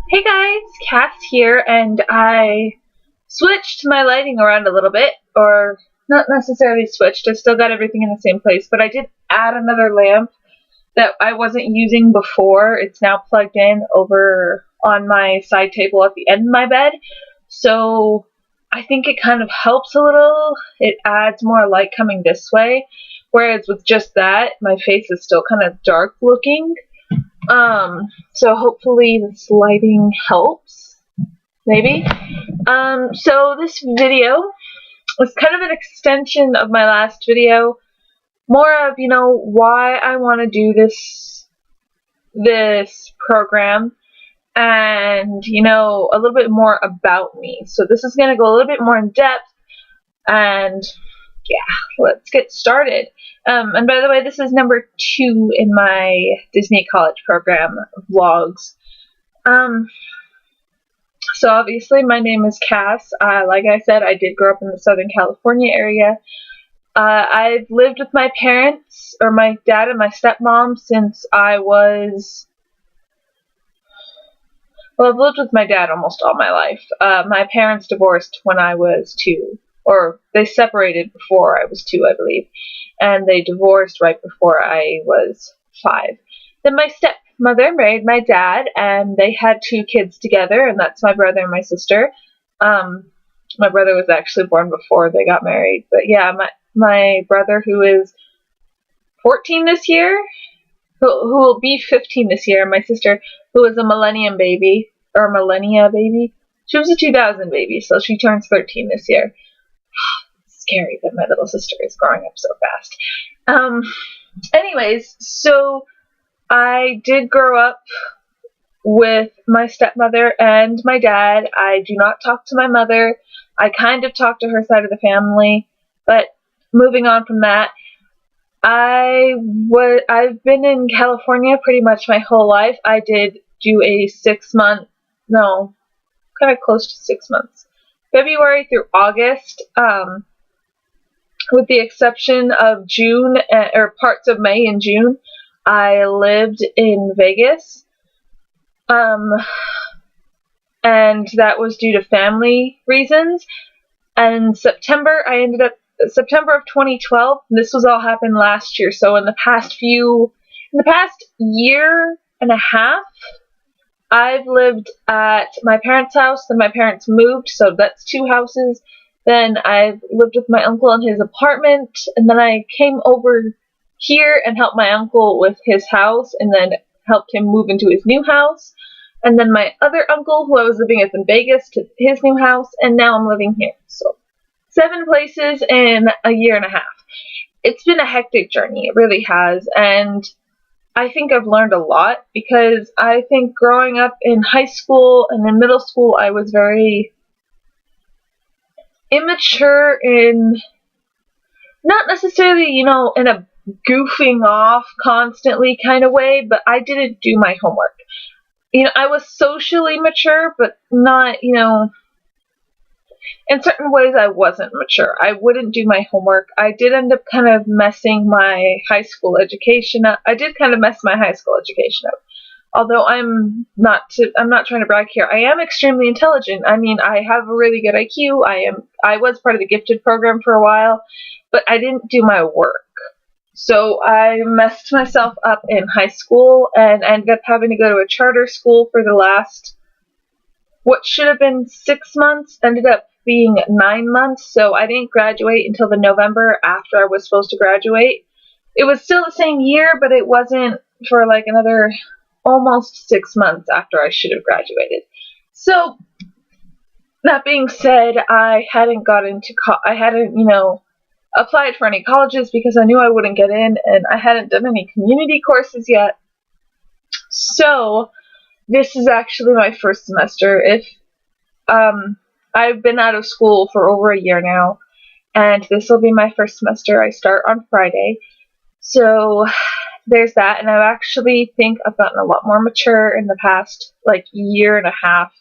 Hey guys, Cass here, and I switched my lighting around a little bit, or not necessarily switched, I still got everything in the same place, but I did add another lamp that I wasn't using before. It's now plugged in over on my side table at the end of my bed, so I think it kind of helps a little. It adds more light coming this way, whereas with just that, my face is still kind of dark looking. So hopefully this lighting helps, maybe. So this video was kind of an extension of my last video, more of, why I want to do this program, and, a little bit more about me. So this is going to go a little bit more in depth, and yeah, let's get started. And by the way, this is number 2 in my Disney College program vlogs. So obviously my name is Cass. Like I said, I did grow up in the Southern California area. I've lived with my parents, or my dad and my stepmom, since I was... Well, I've lived with my dad almost all my life. My parents divorced when I was 2. Or they separated before I was 2, I believe. And they divorced right before I was 5. Then my stepmother married my dad, and they had 2 kids together, and that's my brother and my sister. My brother was actually born before they got married. But yeah, my brother, who is 14 this year, who will be 15 this year, and my sister, who was a millennia baby. She was a 2000 baby, so she turns 13 this year. Scary that my little sister is growing up so fast. Anyways, so I did grow up with my stepmother and my dad. I do not talk to my mother. I kind of talk to her side of the family, but moving on from that, I've been in California pretty much my whole life. I did do a 6-month, no, kind of close to 6 months, February through August, with the exception of June, or parts of May and June, I lived in Vegas, and that was due to family reasons. And September of 2012, this was all happened last year, so in the past year and a half, I've lived at my parents' house, then my parents moved, so that's 2 houses. Then I've lived with my uncle in his apartment, and then I came over here and helped my uncle with his house, and then helped him move into his new house. And then my other uncle, who I was living with in Vegas, to his new house, and now I'm living here. So 7 places in a year and a half. It's been a hectic journey, it really has, and I think I've learned a lot, because I think growing up in high school and in middle school, I was very immature in, not necessarily, in a goofing off constantly kind of way, but I didn't do my homework. I was socially mature, but not, in certain ways I wasn't mature. I wouldn't do my homework. I did end up kind of messing my high school education up. I did kind of mess my high school education up. Although I'm not trying to brag here. I am extremely intelligent. I mean, I have a really good IQ. I was part of the gifted program for a while, but I didn't do my work. So I messed myself up in high school and ended up having to go to a charter school for the last, what should have been 6 months, ended up being 9 months. So I didn't graduate until the November after I was supposed to graduate. It was still the same year, but it wasn't for like another almost 6 months after I should have graduated. So, that being said, I hadn't applied for any colleges because I knew I wouldn't get in, and I hadn't done any community courses yet. So, this is actually my first semester. I've been out of school for over a year now, and this will be my first semester. I start on Friday. So, there's that, and I actually think I've gotten a lot more mature in the past, year and a half.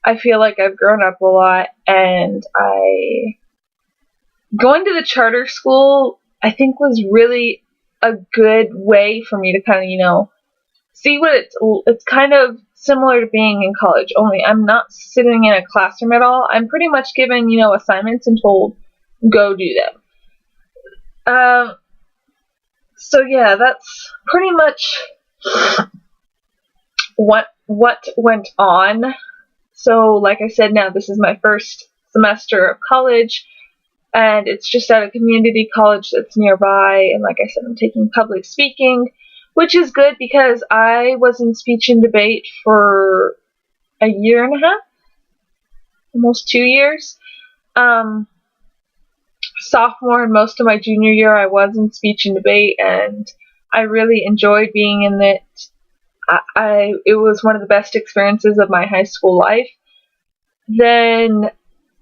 I feel like I've grown up a lot, and going to the charter school, I think, was really a good way for me to kind of, see what it's kind of similar to being in college, only I'm not sitting in a classroom at all. I'm pretty much given, assignments and told, go do them. So yeah, that's pretty much what went on. So like I said, now this is my first semester of college, and it's just at a community college that's nearby, and like I said, I'm taking public speaking, which is good because I was in speech and debate for a year and a half, almost 2 years. Sophomore and most of my junior year I was in speech and debate, and I really enjoyed being in it. It was one of the best experiences of my high school life. Then,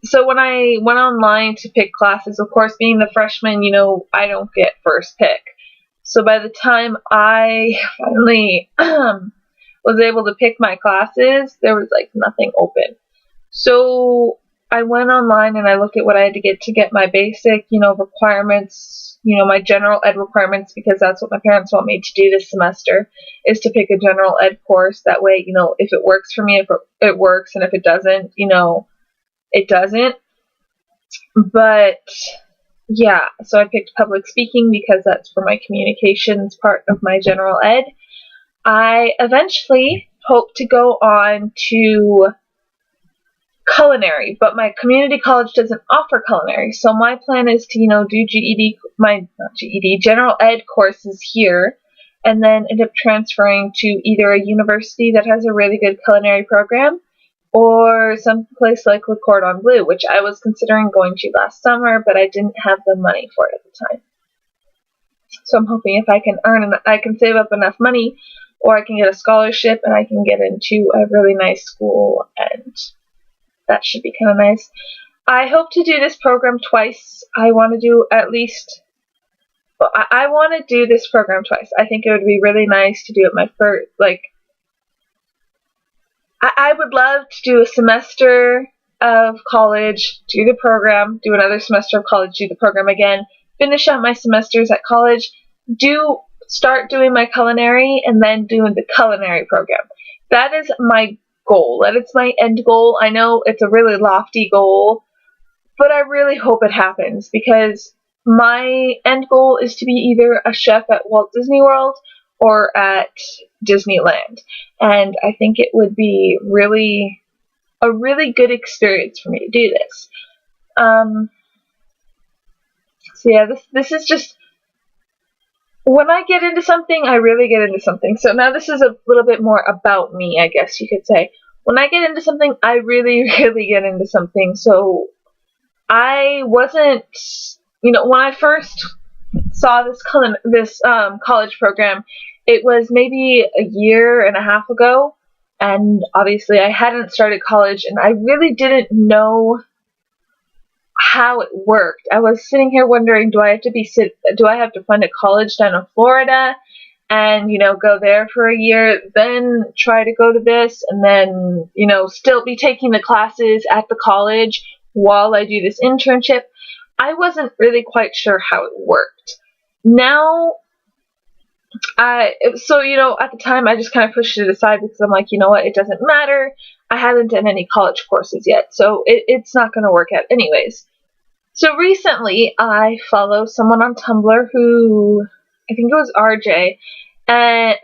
so when I went online to pick classes, of course, being the freshman, I don't get first pick. So by the time I finally was able to pick my classes, there was like nothing open. So I went online and I looked at what I had to get my basic, requirements, my general ed requirements, because that's what my parents want me to do this semester, is to pick a general ed course. That way, if it works for me, if it works, and if it doesn't, it doesn't. But yeah, so I picked public speaking because that's for my communications part of my general ed. I eventually hope to go on to culinary, but my community college doesn't offer culinary, so my plan is to, do general ed courses here, and then end up transferring to either a university that has a really good culinary program, or some place like Le Cordon Bleu, which I was considering going to last summer, but I didn't have the money for it at the time. So I'm hoping if I can save up enough money, or I can get a scholarship and I can get into a really nice school, and that should be kind of nice. I hope to do this program twice. I want to do this program twice. I think it would be really nice to do it my first, I would love to do a semester of college, do the program, do another semester of college, do the program again, finish out my semesters at college, start doing my culinary, and then doing the culinary program. That is my goal. That is my end goal. I know it's a really lofty goal, but I really hope it happens, because my end goal is to be either a chef at Walt Disney World or at Disneyland, and I think it would be a really good experience for me to do this. So yeah, this is just, when I get into something, I really get into something. So now this is a little bit more about me, I guess you could say. When I get into something, I really, really get into something. So I wasn't, when I first saw this college program, it was maybe a year and a half ago, and obviously I hadn't started college, and I really didn't know how it worked. I was sitting here wondering, do I have to find a college down in Florida and, go there for a year, then try to go to this, and then, still be taking the classes at the college while I do this internship? I wasn't really quite sure how it worked. Now, at the time I just kind of pushed it aside, because I'm like, what, it doesn't matter. I haven't done any college courses yet, so it's not going to work out anyways. So recently I follow someone on Tumblr who, I think it was RJ, I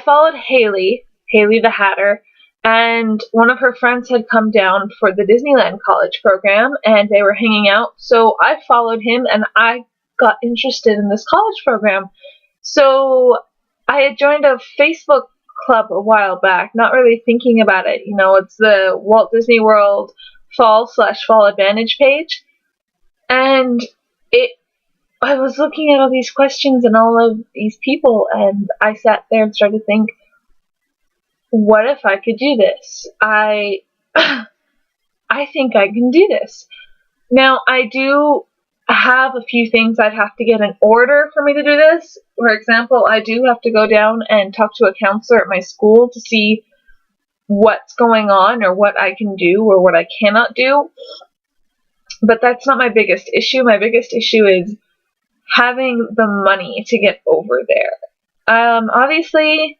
followed Haley the Hatter, and one of her friends had come down for the Disneyland college program, and they were hanging out, so I followed him, and I got interested in this college program. So I had joined a Facebook club a while back, not really thinking about it. It's the Walt Disney World fall/fall advantage page. And I was looking at all these questions and all of these people, and I sat there and started to think, what if I could do this? I think I can do this. Now, I do have a few things I'd have to get in order for me to do this. For example, I do have to go down and talk to a counselor at my school to see what's going on, or what I can do, or what I cannot do. But that's not my biggest issue. My biggest issue is having the money to get over there. Obviously,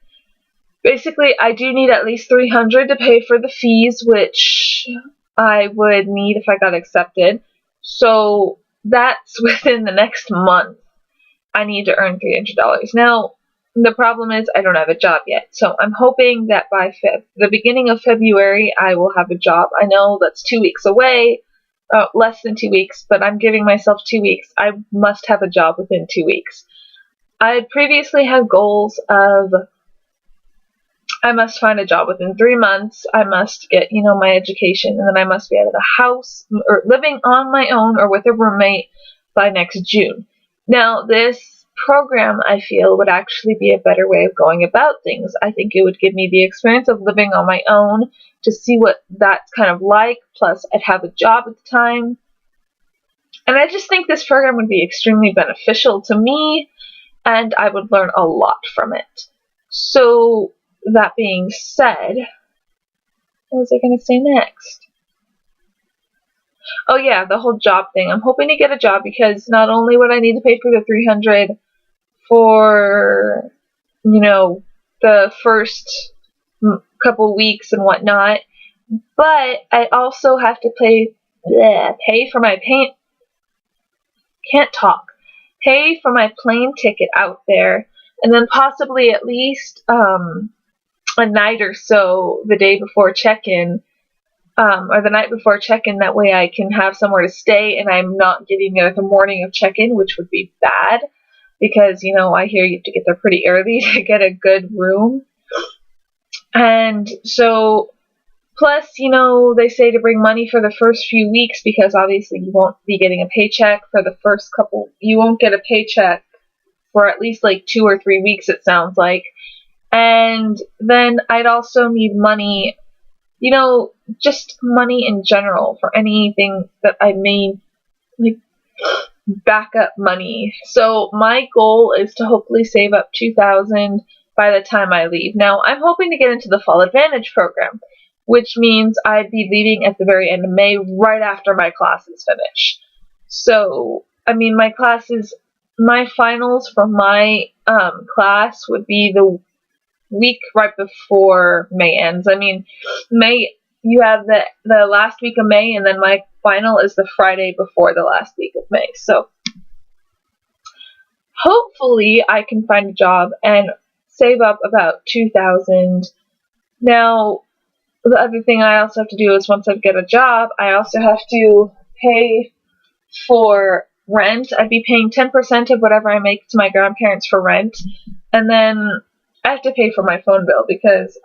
basically I do need at least $300 to pay for the fees, which I would need if I got accepted. So that's within the next month. I need to earn $300. Now, the problem is I don't have a job yet. So I'm hoping that by the beginning of February I will have a job. I know that's 2 weeks away, less than 2 weeks, but I'm giving myself 2 weeks. I must have a job within 2 weeks. I had previously had goals of I must find a job within 3 months. I must get, my education, and then I must be out of the house or living on my own or with a roommate by next June. Now, this program, I feel, would actually be a better way of going about things. I think it would give me the experience of living on my own to see what that's kind of like, plus I'd have a job at the time. And I just think this program would be extremely beneficial to me, and I would learn a lot from it. So, that being said, what was I going to say next? Oh yeah, the whole job thing. I'm hoping to get a job because not only would I need to pay for the $300 for, the first couple weeks and whatnot, but I also have to pay for my pay for my plane ticket out there, and then possibly at least a night or so the day before check-in, or the night before check-in. That way I can have somewhere to stay and I'm not getting there the morning of check-in, which would be bad because, I hear you have to get there pretty early to get a good room. And so, plus, they say to bring money for the first few weeks because obviously you won't be getting a paycheck for the first couple. You won't get a paycheck for at least like 2 or 3 weeks, it sounds like. And then I'd also need money, just money in general for anything that I may, like, backup money. So my goal is to hopefully save up $2,000 by the time I leave. Now, I'm hoping to get into the Fall Advantage program, which means I'd be leaving at the very end of May, right after my classes finish. So, my finals for my class would be the week right before May ends. May, you have the last week of May, and then my final is the Friday before the last week of May. So hopefully I can find a job and save up about $2,000. Now, the other thing I also have to do is once I get a job, I also have to pay for rent. I'd be paying 10% of whatever I make to my grandparents for rent, and then I have to pay for my phone bill because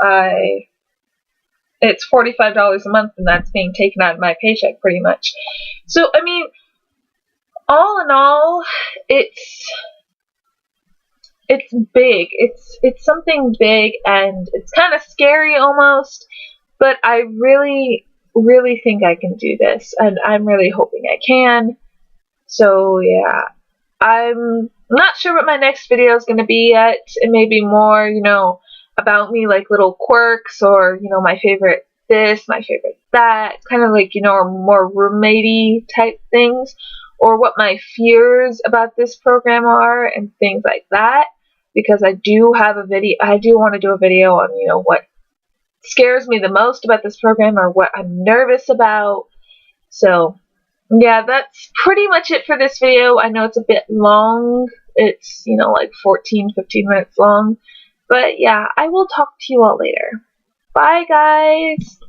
it's $45 a month, and that's being taken out of my paycheck pretty much. So, all in all, it's big. It's something big, and it's kind of scary almost, but I really, really think I can do this, and I'm really hoping I can. So, yeah. I'm not sure what my next video is going to be yet. It may be more, about me, like little quirks, or, my favorite this, my favorite that, kind of like, more roommatey type things, or what my fears about this program are, and things like that, because I do want to do a video on, what scares me the most about this program, or what I'm nervous about. So, yeah, that's pretty much it for this video. I know it's a bit long. It's, like 14, 15 minutes long. But yeah, I will talk to you all later. Bye, guys!